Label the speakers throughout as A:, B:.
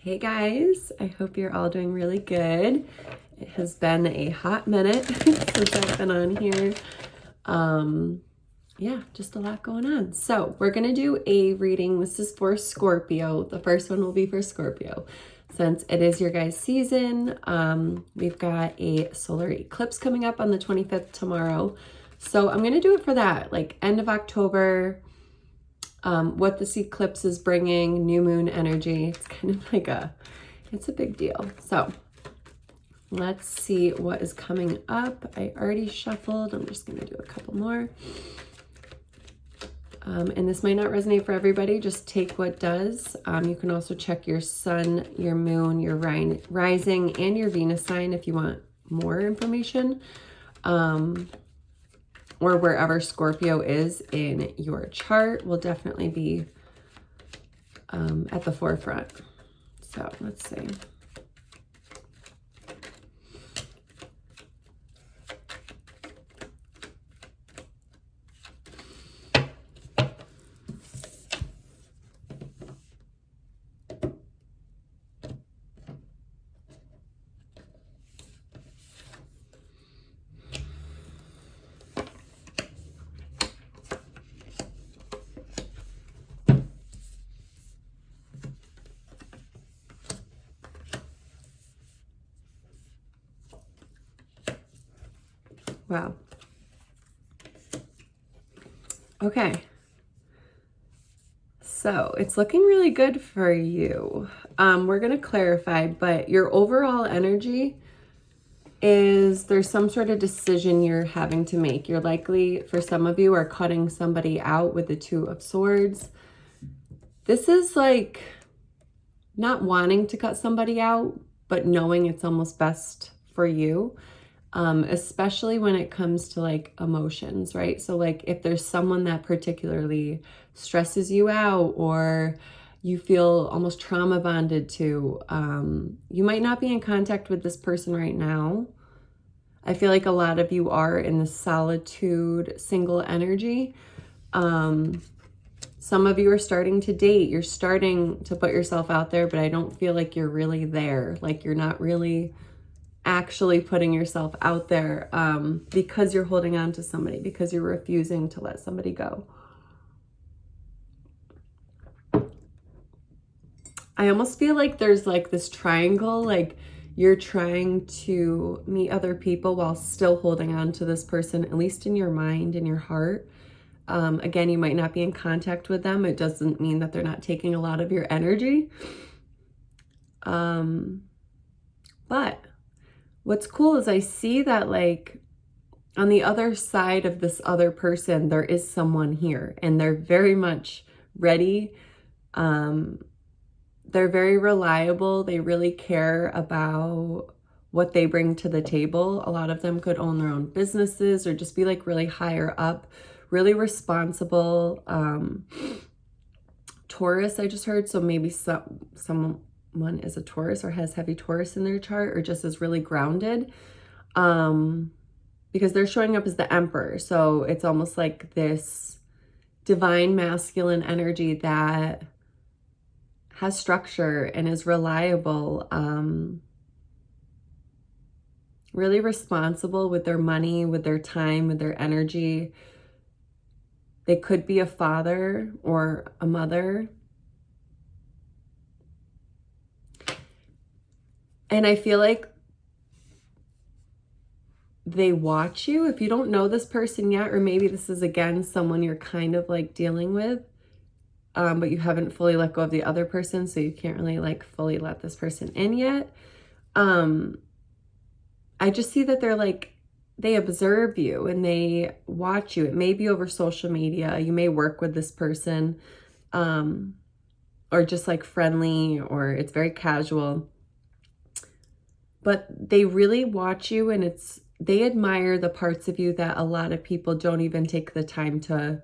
A: Hey guys, I hope you're all doing really good. It has been a hot minute since I've been on here. Yeah, just a lot going on. So we're going to do a reading. This is for Scorpio. The first one will be for Scorpio. Since it is your guys' season, we've got a solar eclipse coming up on the 25th tomorrow. So I'm going to do it for that, like end of October. What this eclipse is bringing, new moon energy. It's kind of like it's a big deal. So let's see what is coming up. I already shuffled. I'm just going to do a couple more. And this might not resonate for everybody. Just take what does. You can also check your sun, your moon, your rising, and your Venus sign if you want more information. Or wherever Scorpio is in your chart will definitely be at the forefront. So let's see. Wow. Okay. So it's looking really good for you. We're going to clarify, but your overall energy is there's some sort of decision you're having to make. You're likely, for some of you, are cutting somebody out with the Two of Swords. This is like not wanting to cut somebody out, but knowing it's almost best for you. Especially when it comes to like emotions, right? So like if there's someone that particularly stresses you out or you feel almost trauma bonded to, you might not be in contact with this person right now. I feel like a lot of you are in the solitude, single energy. Some of you are starting to date. You're starting to put yourself out there, but I don't feel like you're really there. Like you're not really actually putting yourself out there because you're holding on to somebody, because you're refusing to let somebody go. I almost feel like there's like this triangle, like you're trying to meet other people while still holding on to this person, at least in your mind and your heart. Again, you might not be in contact with them. It doesn't mean that they're not taking a lot of your energy. But what's cool is I see that like on the other side of this other person, there is someone here and they're very much ready. They're very reliable. They really care about what they bring to the table. A lot of them could own their own businesses or just be like really higher up, really responsible. Taurus, I just heard. So maybe someone is a Taurus or has heavy Taurus in their chart or just is really grounded because they're showing up as the Emperor. So it's almost like this divine masculine energy that has structure and is reliable, really responsible with their money, with their time, with their energy. They could be a father or a mother. And I feel like they watch you. If you don't know this person yet, or maybe this is, again, someone you're kind of like dealing with, but you haven't fully let go of the other person, so you can't really like fully let this person in yet. I just see that they're like, they observe you and they watch you. It may be over social media. You may work with this person, or just like friendly, or it's very casual. But they really watch you and they admire the parts of you that a lot of people don't even take the time to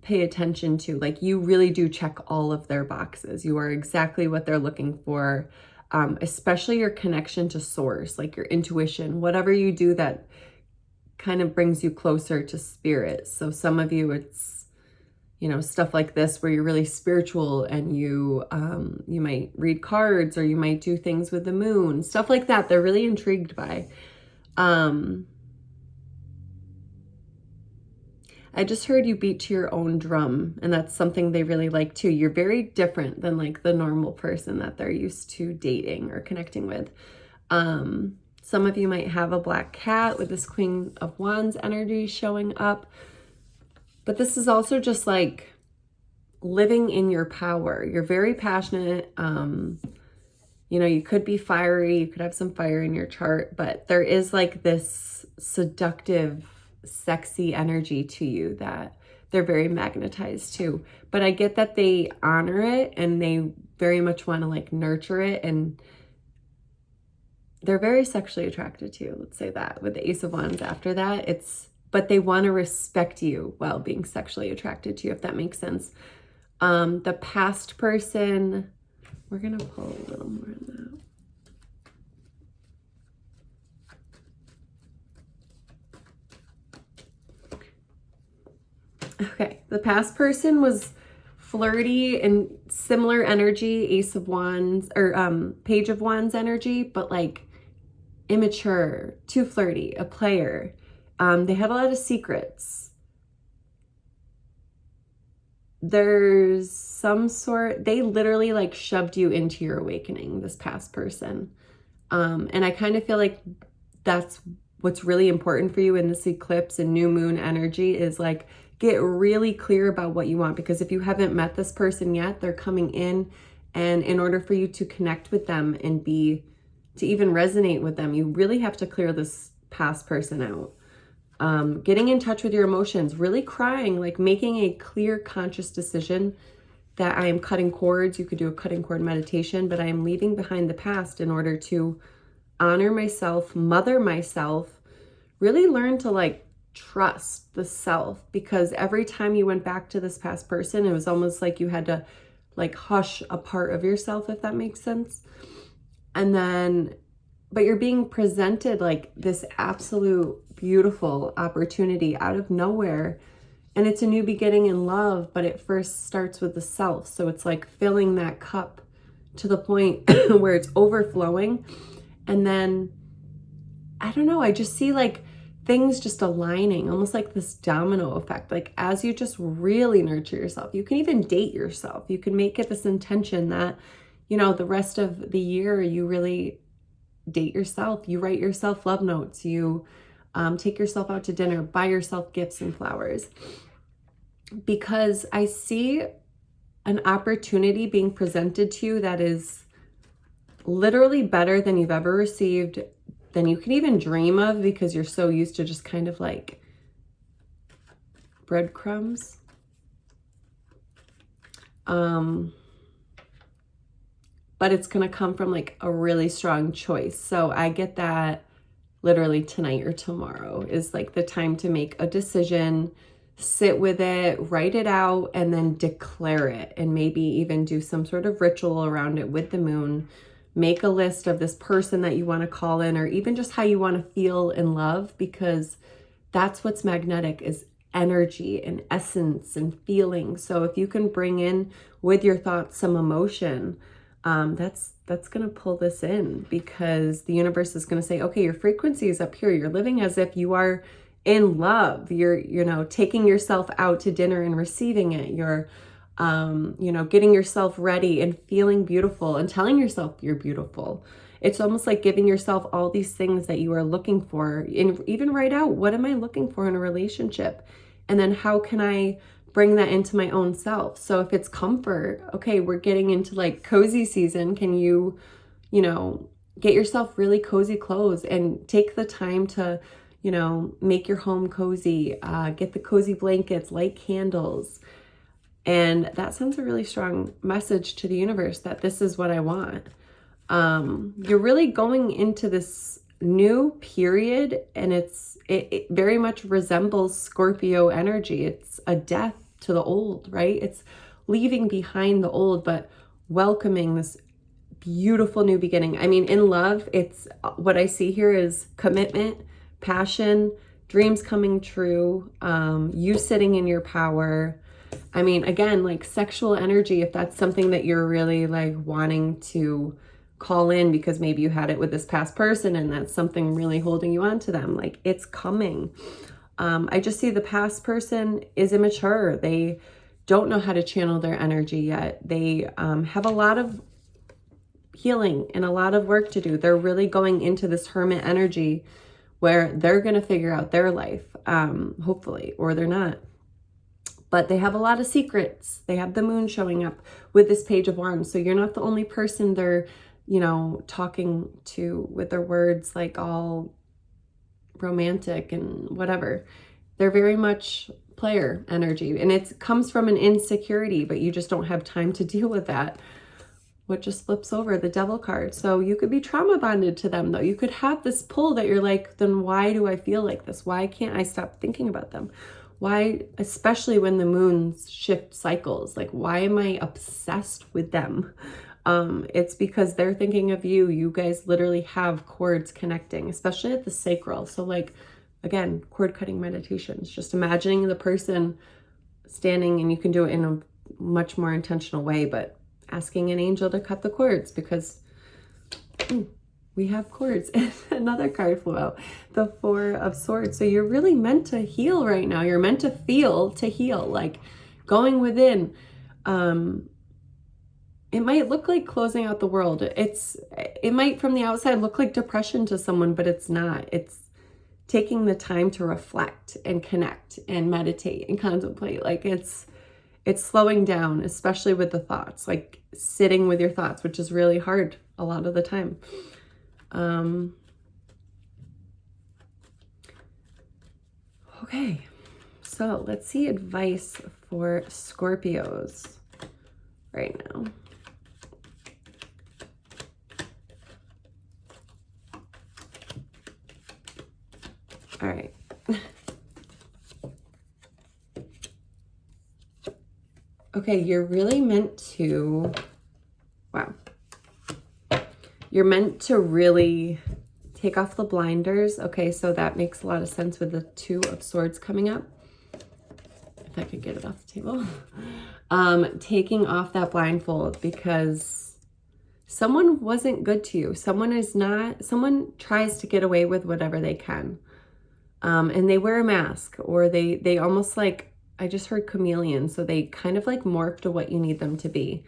A: pay attention to. Like you really do check all of their boxes. You are exactly what they're looking for, especially your connection to source, like your intuition, whatever you do that kind of brings you closer to spirit. So some of you, it's you know, stuff like this where you're really spiritual and you might read cards or you might do things with the moon, stuff like that. They're really intrigued by. I just heard you beat to your own drum, and that's something they really like too. You're very different than like the normal person that they're used to dating or connecting with. Some of you might have a black cat with this Queen of Wands energy showing up. But this is also just like living in your power. You're very passionate. You know, you could be fiery, you could have some fire in your chart, but there is like this seductive, sexy energy to you that they're very magnetized to. But I get that they honor it and they very much want to like nurture it, and they're very sexually attracted to you. Let's say that with the Ace of Wands after that, but they want to respect you while being sexually attracted to you, if that makes sense. The past person, we're going to pull a little more on that. Okay, the past person was flirty and similar energy, Ace of Wands or Page of Wands energy, but like immature, too flirty, a player. They have a lot of secrets. There's some sort, they literally like shoved you into your awakening, this past person. And I kind of feel like that's what's really important for you in this eclipse and new moon energy is like, get really clear about what you want, because if you haven't met this person yet, they're coming in, and in order for you to connect with them and to even resonate with them, you really have to clear this past person out. Getting in touch with your emotions, really crying, like making a clear, conscious decision that I am cutting cords. You could do a cutting cord meditation, but I am leaving behind the past in order to honor myself, mother myself, really learn to like trust the self, because every time you went back to this past person, it was almost like you had to like hush a part of yourself, if that makes sense. And then, but you're being presented like this absolute beautiful opportunity out of nowhere. And it's a new beginning in love, but it first starts with the self. So it's like filling that cup to the point where it's overflowing. And then, I don't know, I just see like things just aligning, almost like this domino effect. Like as you just really nurture yourself, you can even date yourself. You can make it this intention that, you know, the rest of the year, you really date yourself. You write yourself love notes. You take yourself out to dinner, buy yourself gifts and flowers. Because I see an opportunity being presented to you that is literally better than you've ever received, than you can even dream of, because you're so used to just kind of like breadcrumbs. But it's going to come from like a really strong choice. So I get that literally tonight or tomorrow is like the time to make a decision, sit with it, write it out, and then declare it, and maybe even do some sort of ritual around it with the moon. Make a list of this person that you want to call in, or even just how you want to feel in love, because that's what's magnetic, is energy and essence and feeling. So if you can bring in with your thoughts some emotion, that's going to pull this in, because the universe is going to say, okay, your frequency is up here. You're living as if you are in love. You're, you know, taking yourself out to dinner and receiving it. You're you know, getting yourself ready and feeling beautiful and telling yourself you're beautiful. It's almost like giving yourself all these things that you are looking for, and even write out, what am I looking for in a relationship? And then how can I bring that into my own self? So if it's comfort, okay, we're getting into like cozy season. Can you, you know, get yourself really cozy clothes and take the time to, you know, make your home cozy, get the cozy blankets, light candles. And that sends a really strong message to the universe that this is what I want. You're really going into this new period, and it very much resembles Scorpio energy. It's a death to the old, right? It's leaving behind the old, but welcoming this beautiful new beginning. I mean, in love, it's what I see here is commitment, passion, dreams coming true, you sitting in your power. I mean, again, like sexual energy, if that's something that you're really like wanting to call in because maybe you had it with this past person and that's something really holding you on to them, like it's coming. I just see the past person is immature. They don't know how to channel their energy yet. They have a lot of healing and a lot of work to do. They're really going into this hermit energy where they're going to figure out their life, hopefully, or they're not. But they have a lot of secrets. They have the moon showing up with this Page of Wands. So you're not the only person they're, you know, talking to with their words like all romantic and whatever. They're very much player energy. And it comes from an insecurity, but you just don't have time to deal with that. What just flips over? The Devil card. So you could be trauma bonded to them though. You could have this pull that you're like, then why do I feel like this? Why can't I stop thinking about them? Why, especially when the moons shift cycles, like why am I obsessed with them? It's because they're thinking of you. You guys literally have cords connecting, especially at the sacral. So like, again, cord cutting meditations, just imagining the person standing, and you can do it in a much more intentional way, but asking an angel to cut the cords because we have cords. And another card flew out, the Four of Swords. So you're really meant to heal right now. You're meant to feel to heal, like going within. It might look like closing out the world. It might from the outside look like depression to someone, but it's not. It's taking the time to reflect and connect and meditate and contemplate. Like it's slowing down, especially with the thoughts, like sitting with your thoughts, which is really hard a lot of the time. Okay, so let's see advice for Scorpios right now. All right. Okay, you're really meant to, wow. You're meant to really take off the blinders. Okay, so that makes a lot of sense with the Two of Swords coming up. If I could get it off the table. Taking off that blindfold because someone wasn't good to you. Someone tries to get away with whatever they can. And they wear a mask, or they almost like, I just heard chameleon. So they kind of like morph to what you need them to be.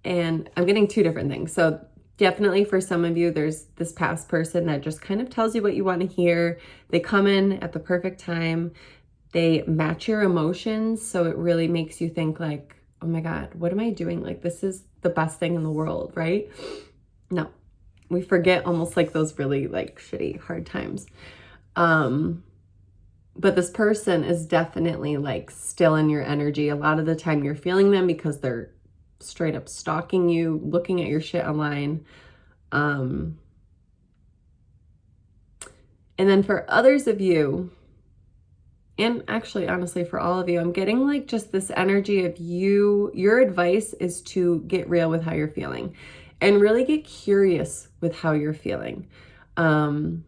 A: And I'm getting two different things. So definitely for some of you, there's this past person that just kind of tells you what you want to hear. They come in at the perfect time. They match your emotions. So it really makes you think like, oh my God, what am I doing? Like, this is the best thing in the world, right? No, we forget almost like those really like shitty, hard times. But this person is definitely like still in your energy. A lot of the time you're feeling them because they're straight up stalking you, looking at your shit online. And then for others of you, and actually honestly for all of you, I'm getting like just this energy of your advice is to get real with how you're feeling and really get curious with how you're feeling. Oh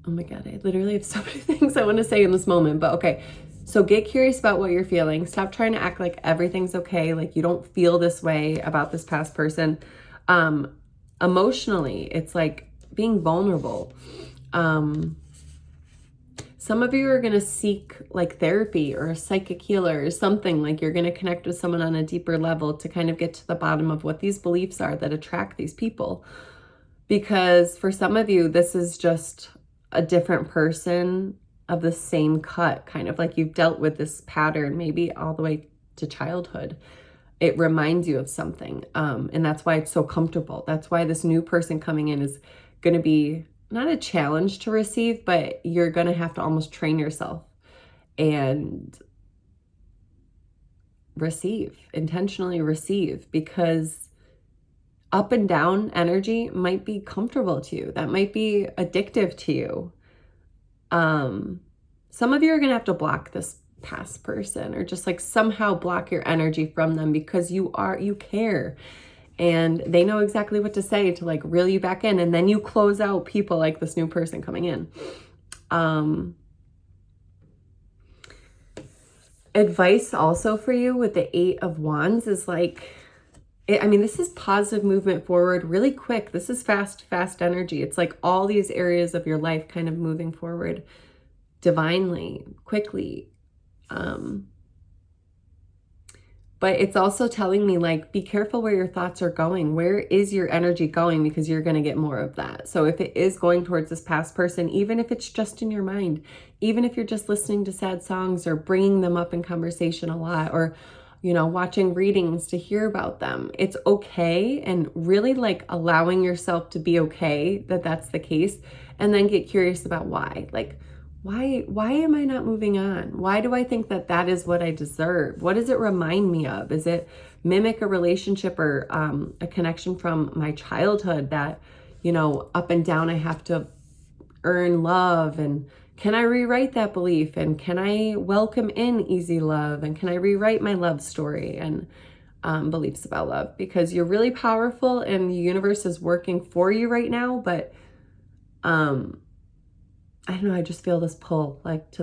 A: my God, I literally have so many things I want to say in this moment, but okay. So get curious about what you're feeling. Stop trying to act like everything's okay, like you don't feel this way about this past person. Emotionally, it's like being vulnerable. Some of you are going to seek like therapy or a psychic healer or something, like you're going to connect with someone on a deeper level to kind of get to the bottom of what these beliefs are that attract these people. Because for some of you, this is just a different person of the same cut, kind of like you've dealt with this pattern, maybe all the way to childhood. It reminds you of something. And that's why it's so comfortable. That's why this new person coming in is going to be not a challenge to receive, but you're going to have to almost train yourself and intentionally receive, because up and down energy might be comfortable to you. That might be addictive to you. Some of you are going to have to block this past person, or just like somehow block your energy from them, because you care and they know exactly what to say to like reel you back in. And then you close out people like this new person coming in. Advice also for you with the 8 of Wands is like, I mean, this is positive movement forward really quick. This is fast energy. It's like all these areas of your life kind of moving forward divinely, quickly. But it's also telling me, like, be careful where your thoughts are going. Where is your energy going? Because you're going to get more of that. So if it is going towards this past person, even if it's just in your mind, even if you're just listening to sad songs or bringing them up in conversation a lot, or, you know, watching readings to hear about them, it's okay. And really like allowing yourself to be okay that that's the case. And then get curious about why. Like, why am I not moving on? Why do I think that that is what I deserve? What does it remind me of? Is it mimic a relationship or a connection from my childhood that, you know, up and down I have to earn love? And can I rewrite that belief? And can I welcome in easy love? And can I rewrite my love story and beliefs about love? Because you're really powerful and the universe is working for you right now. But I don't know, I just feel this pull like to